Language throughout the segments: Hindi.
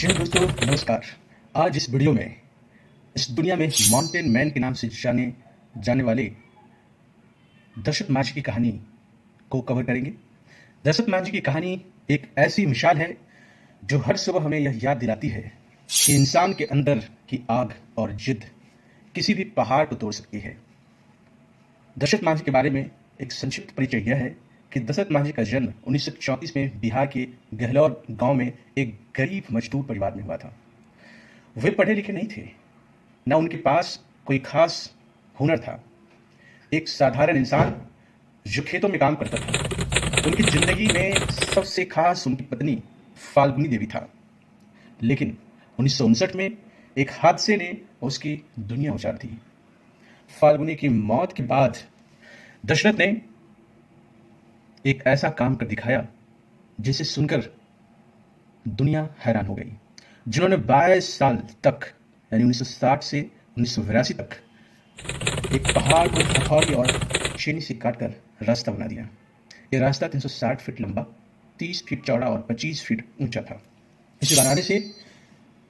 जी हाँ दोस्तों, नमस्कार। आज इस वीडियो में इस दुनिया में माउंटेन मैन के नाम से जाने जाने वाले दशरथ माझी की कहानी को कवर करेंगे। दशरथ माझी की कहानी एक ऐसी मिसाल है जो हर सुबह हमें यह याद दिलाती है कि इंसान के अंदर की आग और जिद किसी भी पहाड़ को तोड़ सकती है। दशरथ माझी के बारे में एक संक्षिप्त परिचय यह है कि दशरथ माझी का जन्म 1934 में बिहार के गहलौर गांव में एक गरीब मजदूर परिवार में हुआ था। वे पढ़े लिखे नहीं थे, न उनके पास कोई खास हुनर था। एक साधारण इंसान जो खेतों में काम करता था। उनकी जिंदगी में सबसे खास उनकी पत्नी फाल्गुनी देवी था। लेकिन 1959 में एक हादसे ने उसकी दुनिया उजाड़ दी। फाल्गुनी की मौत के बाद दशरथ ने एक ऐसा काम कर दिखाया जिसे सुनकर दुनिया हैरान हो गई। जिन्होंने 22 साल तक यानी 1960 से 1982 तक एक पहाड़ को हथौड़ी और छेनी से काटकर रास्ता बना दिया। यह रास्ता 360 फीट लंबा, 30 फीट चौड़ा और 25 फीट ऊंचा था। इसे बनाने से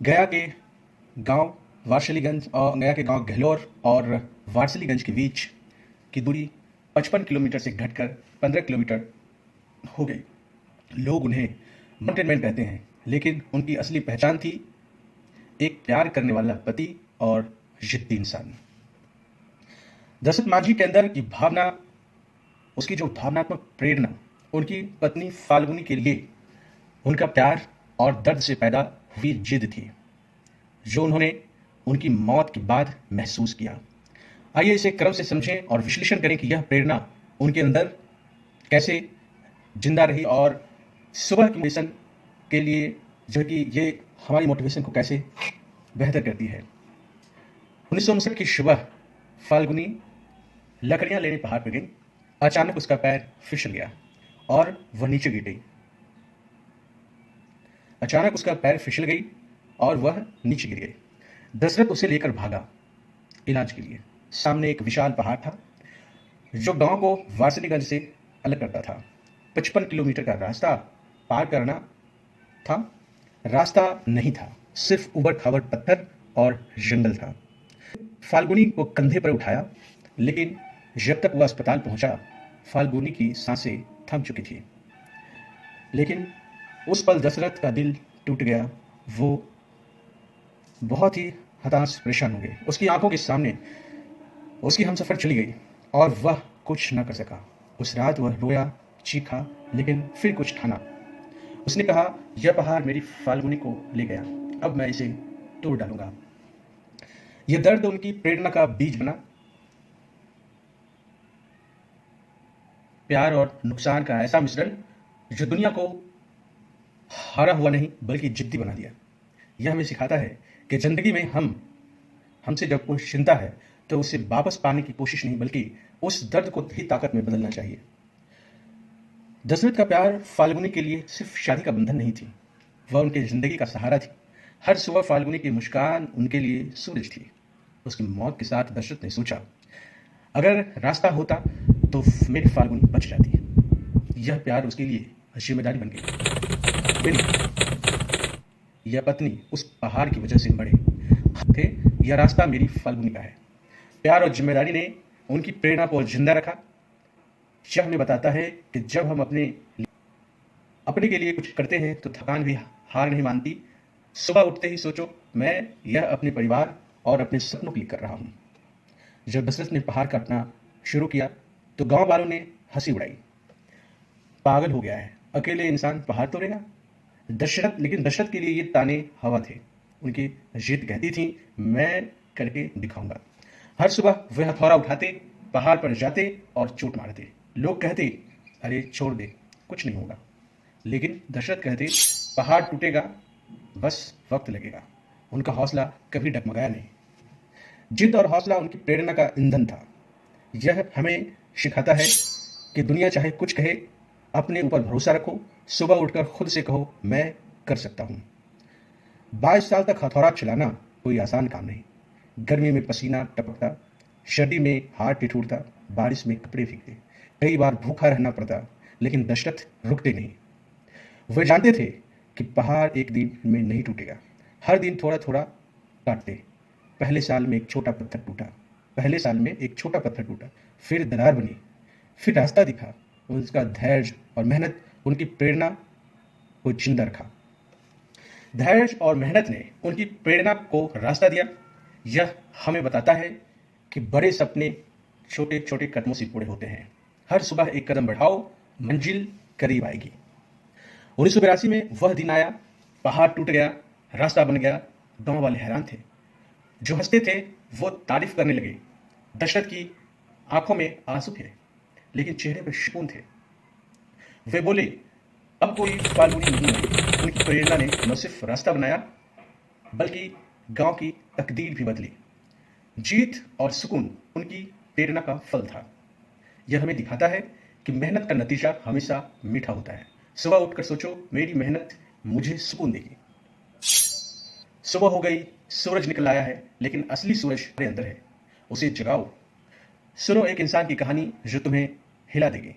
गया के गांव वारसलीगंज और गया के गांव गहलोर और वारसलीगंज के बीच की दूरी 55 किलोमीटर से घटकर 15 किलोमीटर हो गई। लोग उन्हें माउंटेन मैन कहते हैं, लेकिन उनकी असली पहचान थी एक प्यार करने वाला पति और जिद्दी इंसान। दशरथ माझी के अंदर की भावना, उसकी जो भावनात्मक प्रेरणा, उनकी पत्नी फाल्गुनी के लिए उनका प्यार और दर्द से पैदा हुई जिद थी, जो उन्होंने उनकी मौत के बाद महसूस किया। आइए इसे क्रम से समझें और विश्लेषण करें कि यह प्रेरणा उनके अंदर कैसे जिंदा रही और सुबह की मिशन के लिए जो कि ये हमारी मोटिवेशन को कैसे बेहतर करती है। 1959 की सुबह फाल्गुनी लकड़ियां लेने पहाड़ पर गई। अचानक उसका पैर फिसल गया और वह नीचे गिर गई। अचानक उसका पैर फिसल गई और वह नीचे गिर गई। दशरथ उसे लेकर भागा इलाज के लिए। सामने एक विशाल पहाड़ था जो गांव को वारसलीगंज से अलग करता था। 55 किलोमीटर का रास्ता पार करना था। रास्ता नहीं था, सिर्फ उबड़ खाबड़ पत्थर और जंगल था। फाल्गुनी को कंधे पर उठाया, लेकिन जब तक वह अस्पताल पहुंचा फाल्गुनी की सांसें थम चुकी थी। लेकिन उस पल दशरथ का दिल टूट गया। वो बहुत ही हताश परेशान हो गए। उसकी आंखों के सामने उसकी हमसफर चली गई और वह कुछ न कर सका। उस रात वह रोया, चीखा, लेकिन फिर कुछ ठाना। उसने कहा, यह पहाड़ मेरी फाल्गुनी को ले गया, अब मैं इसे तोड़ डालूंगा। यह दर्द उनकी प्रेरणा का बीज बना। प्यार और नुकसान का ऐसा मिश्रण जो दुनिया को हारा हुआ नहीं बल्कि जिद्दी बना दिया। यह हमें सिखाता है कि जिंदगी में हमसे जब कोई चिंता है तो उसे वापस पाने की कोशिश नहीं बल्कि उस दर्द को ही ताकत में बदलना चाहिए। दशरथ का प्यार फाल्गुनी के लिए सिर्फ शादी का बंधन नहीं थी, वह उनकी जिंदगी का सहारा थी। हर सुबह फाल्गुनी की मुस्कान उनके लिए सूरज थी। उसकी मौत के साथ दशरथ ने सोचा, अगर रास्ता होता तो मेरी फाल्गुनी बच जाती। यह प्यार उसके लिए जिम्मेदारी बन गई। यह पत्नी उस पहाड़ की वजह से मरे थे। यह रास्ता मेरी फाल्गुनी का है। प्यार और जिम्मेदारी ने उनकी प्रेरणा को जिंदा रखा। यह हमें बताता है कि जब हम अपने के लिए कुछ करते हैं तो थकान भी हार नहीं मानती। सुबह उठते ही सोचो, मैं यह अपने परिवार और अपने सपनों के लिए कर रहा हूँ। जब दशरथ ने पहाड़ काटना शुरू किया तो गांव वालों ने हंसी उड़ाई। पागल हो गया है, अकेले इंसान पहाड़ तोड़ेगा। लेकिन दशरथ के लिए ये ताने हवा थे। उनकी जिद कहती थी, मैं करके दिखाऊंगा। हर सुबह वे हथौड़ा उठाते, पहाड़ पर जाते और चोट मारते। लोग कहते, अरे छोड़ दे, कुछ नहीं होगा। लेकिन दशरथ कहते, पहाड़ टूटेगा, बस वक्त लगेगा। उनका हौसला कभी डगमगाया नहीं। जिद और हौसला उनकी प्रेरणा का ईंधन था। यह हमें सिखाता है कि दुनिया चाहे कुछ कहे, अपने ऊपर भरोसा रखो। सुबह उठकर खुद से कहो, मैं कर सकता हूँ। 22 साल तक हथौड़ा चलाना कोई आसान काम नहीं। गर्मी में पसीना टपकता, सर्दी में हाथ ठिठुरता, बारिश में कपड़े भीगते, कई बार भूखा रहना पड़ता, लेकिन दशरथ रुकते नहीं। वे जानते थे कि पहाड़ एक दिन में नहीं टूटेगा। हर दिन थोड़ा थोड़ा काटते। पहले साल में एक छोटा पत्थर टूटा। पहले साल में एक छोटा पत्थर टूटा, फिर दरार बनी, फिर रास्ता दिखा। उसका धैर्य और मेहनत उनकी प्रेरणा को जिंदा रखा। धैर्य और मेहनत ने उनकी प्रेरणा को रास्ता दिया। यह हमें बताता है कि बड़े सपने छोटे छोटे कदमों से पूरे होते हैं। हर सुबह एक कदम बढ़ाओ, मंजिल करीब आएगी। 1982 में वह दिन आया, पहाड़ टूट गया, रास्ता बन गया। गांव वाले हैरान थे। जो हंसते थे वो तारीफ करने लगे। दशरथ की आंखों में आंसू थे, लेकिन चेहरे पर सुकून थे। वे बोले, अब कोई फालतू नहीं है। उनकी प्रेरणा ने न सिर्फ रास्ता बनाया, बल्कि गांव की तकदीर भी बदली। जीत और सुकून उनकी प्रेरणा का फल था। यह हमें दिखाता है कि मेहनत का नतीजा हमेशा मीठा होता है। सुबह उठकर सोचो, मेरी मेहनत मुझे सुकून देगी। सुबह हो गई, सूरज निकल आया है, लेकिन असली सूरज हमारे अंदर है। उसे जगाओ। सुनो एक इंसान की कहानी जो तुम्हें हिला देगी।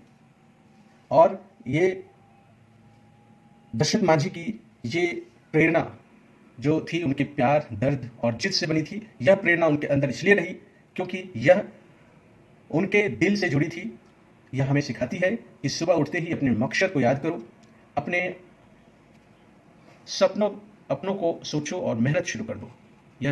और ये दशरथ मांझी की ये प्रेरणा जो थी, उनके प्यार, दर्द और जिद से बनी थी। यह प्रेरणा उनके अंदर इसलिए रही क्योंकि यह उनके दिल से जुड़ी थी। यह हमें सिखाती है कि सुबह उठते ही अपने मकसद को याद करो, अपने अपनों को सोचो और मेहनत शुरू कर दो। यह